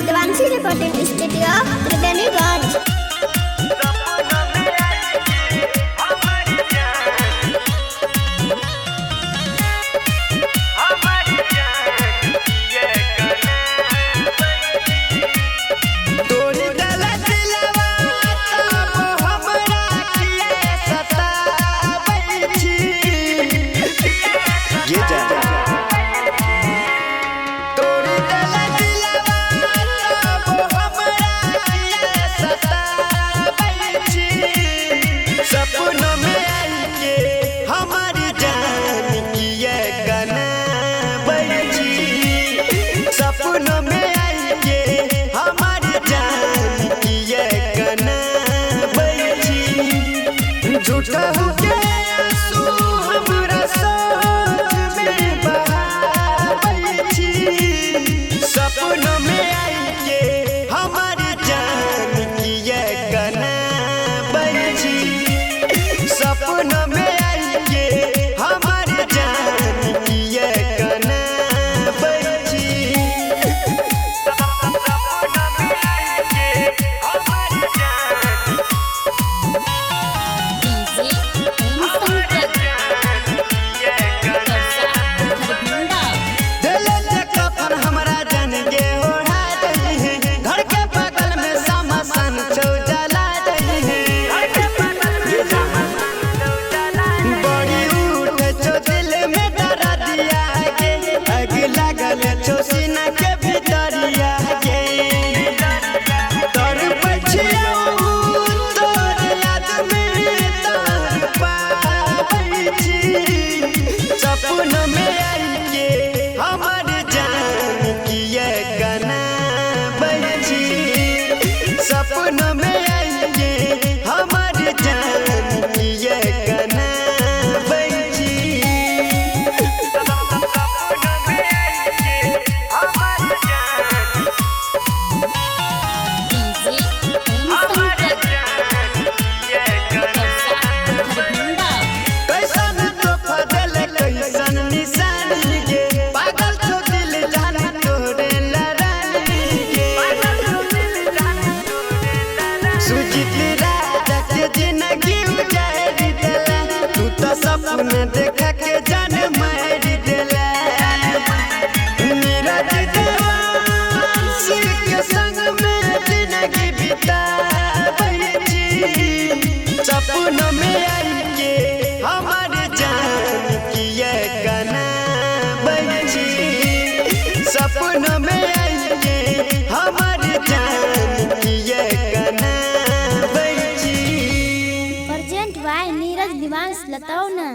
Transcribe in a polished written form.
Devanshi recording studio Triveniganj. झूठा होके आंसू हमरा सोच में बहावै छी। सपनों में आके हमर जान किए कनाबै छी। सपनों में आके हमर जान किए कनाबै छी। सपनों में आके हमर जान किए कनाबै छी। सपनों में आके हमर जान किए कनाबै छी। सपना देखा के जान मार देला। नीरज देवांशी के संग में जिंदगी बिताबै छी। सपनों में आके हमर जान किए कनाबै छी। सपनों में आके हमर जान किए कनाबै छी। Present by Neeraj Devansh Lataona.